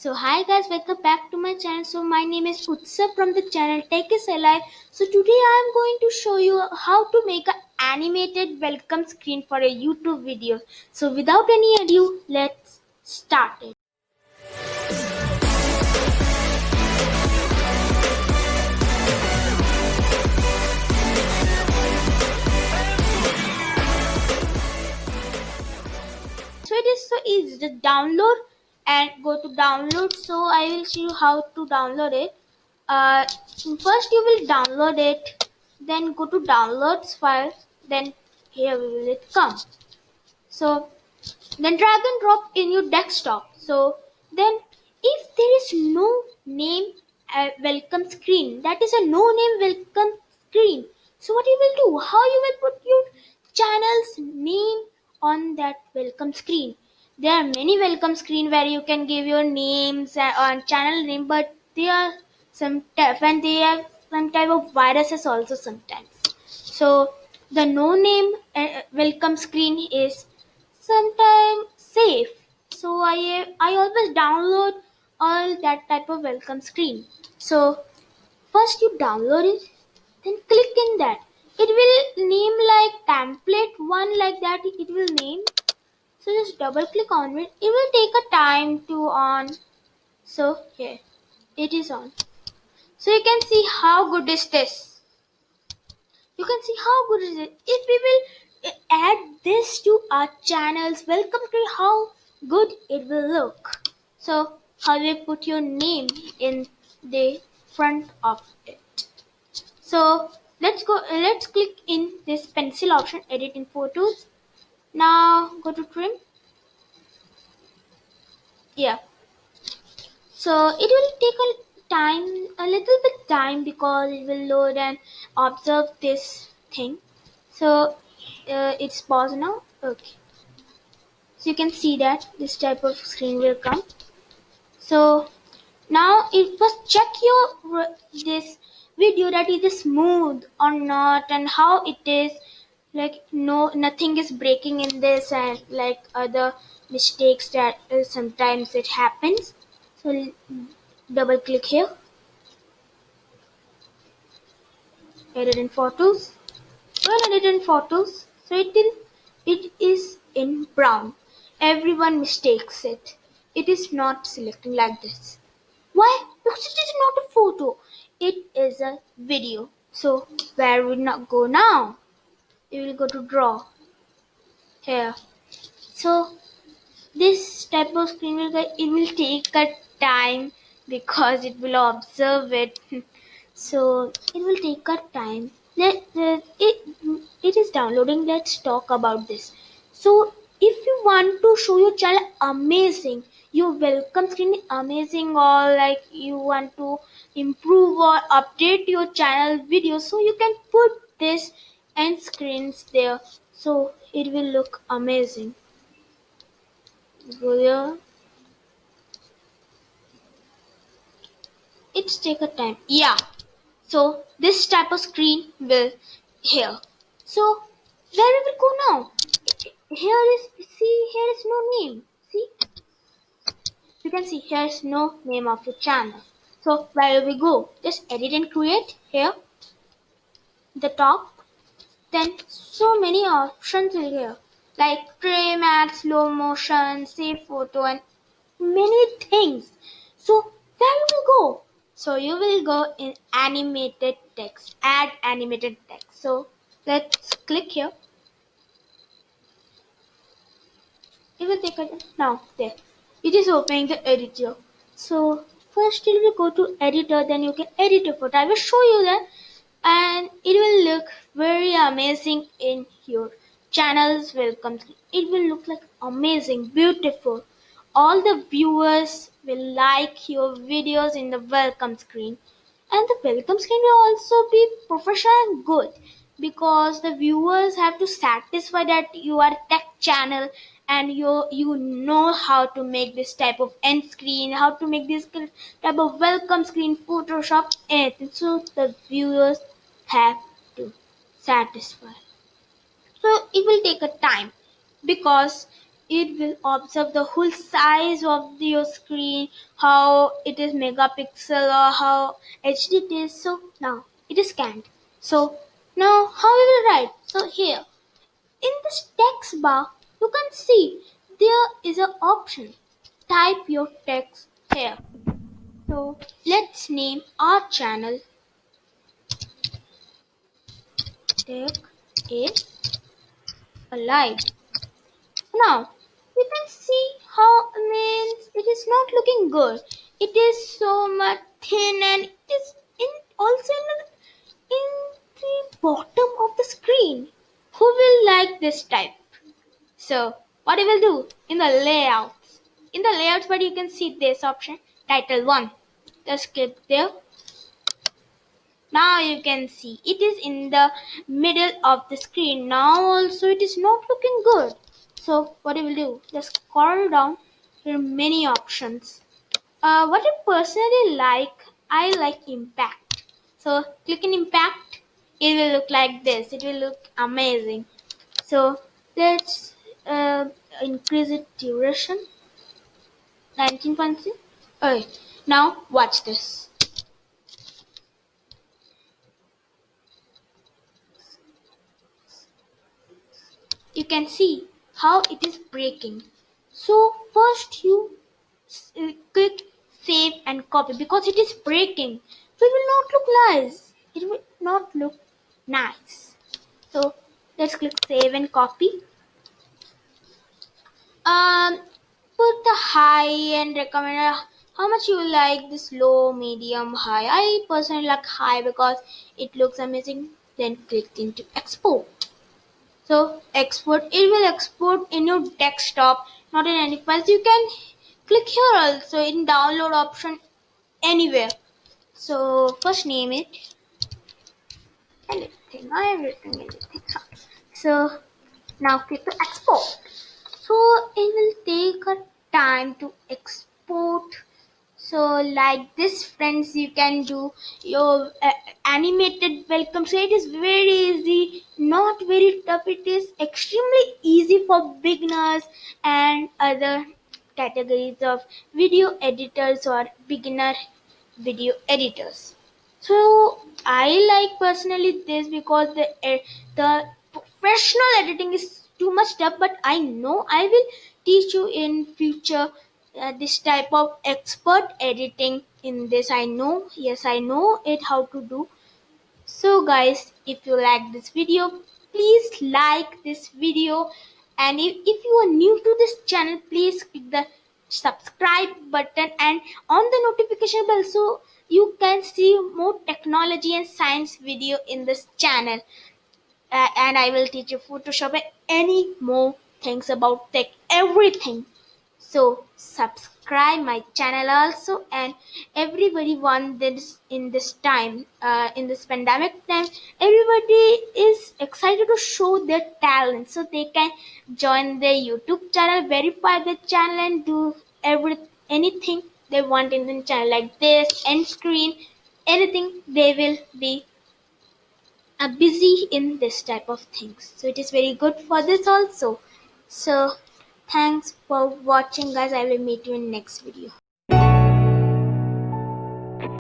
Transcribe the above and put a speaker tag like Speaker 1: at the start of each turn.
Speaker 1: So hi guys, welcome back to my channel. So my name is Utsav from the channel Tech is Alive. So today I am going to show you how to make an animated welcome screen for a YouTube video. So without any ado, let's start it. So it is so easy. Just download and go to download. So I will show you how to download it. First you will download it, then go to downloads file, then here will it come. So then drag and drop in your desktop. So then if there is no name welcome screen, that is a no name welcome screen. So what you will do, how you will put your channel's name on that welcome screen. There are many welcome screen where you can give your names and channel name, but they are when they have some type of viruses also sometimes. So the no name welcome screen is sometimes safe. So I always download all that type of welcome screen. So first you download it, then click in that. It will name like template one, like that it will name. So just double click on it. It will take a time to on. So here it is on. So you can see how good is this. You can see how good is it. If we will add this to our channels welcome screen, how good it will look. So how we put your name in the front of it. So let's click in this pencil option, edit in photos. Now go to trim. Yeah. So it will take a little bit time, because it will load and observe this thing. So it's paused now. Okay. So you can see that this type of screen will come. So now it was check your this video that it is smooth or not, and how it is, like nothing is breaking in this, and like other mistakes that sometimes it happens. So double click here, edit in photos. When edit in photos, so it is in brown. Everyone mistakes it. It is not selecting like this. Why? Because it is not a photo. It is a video. So where will not go now? You will go to draw here. So this type of screen it will take a time, because it will observe it. So it will take a time. It is downloading. Let's talk about this. So if you want to show your child amazing, your welcome screen amazing, or like you want to improve or update your channel video, so you can put this end screens there, so it will look amazing. Go there. It's take a time. Yeah. So this type of screen will here. So where we will go now? Here is no name. See, you can see here is no name of your channel. So where will we go? Just edit and create here. The top. Then so many options will here, like trim, add slow motion, save photo, and many things. So where will we go? So you will go in animated text, add animated text. So let's click here. It will take a now there. It is opening the editor. So first you will go to editor, then you can edit a photo. I will show you that, and it will look very amazing in your channel's welcome screen. It will look like amazing, beautiful. All the viewers will like your videos in the welcome screen, and the welcome screen will also be professional and good, because the viewers have to satisfy that you are tech channel, and you know how to make this type of end screen, how to make this type of welcome screen, Photoshop, anything. So the viewers have to satisfy. So it will take a time, because it will observe the whole size of your screen, how it is megapixel or how HD it is. So now it is scanned. So now how we will write? So here in this text bar you can see there is an option. Type your text here. So let's name our channel Tech is Alive. Now you can see how means it is not looking good. It is so much thin and it is in also in the bottom of the screen. Who will like this type? So what you will do in the layouts? In the layouts, but you can see this option title 1. Just click there. Now you can see it is in the middle of the screen. Now also it is not looking good. So what you will do? Just scroll down. There are many options. What I personally like, I like impact. So click in impact. It will look like this. It will look amazing. So let's increase it duration. 19.6. Okay. Now watch this. You can see how it is breaking. So first you click save and copy because it is breaking. So it will not look nice. It will not look nice. So let's click save and copy. Um, Put the high and recommend how much you like this low, medium, high. I personally like high because it looks amazing. Then click into export. So export, it will export in your desktop, not in any files. You can click here also in download option anywhere. So first name it anything. I have written anything. So now click to export. So it will take a time to export. So like this friends, you can do your animated welcome. So it is very easy, not very tough. It is extremely easy for beginners and other categories of video editors or beginner video editors. So I like personally this because the professional editing is too much tough. But I know I will teach you in future this type of expert editing in this. I know, yes, I know it how to do. So guys, if you like this video, please like this video, and if you are new to this channel, please click the subscribe button and on the notification bell so you can see more technology and science video in this channel. And I will teach you Photoshop and any more things about tech, everything. So subscribe my channel also, and everybody want this in this time, in this pandemic time. Everybody is excited to show their talent, so they can join their YouTube channel, verify the channel, and do anything they want in the channel like this, end screen, anything. They will be busy in this type of things. So it is very good for this also. So thanks for watching guys. I will meet you in next video.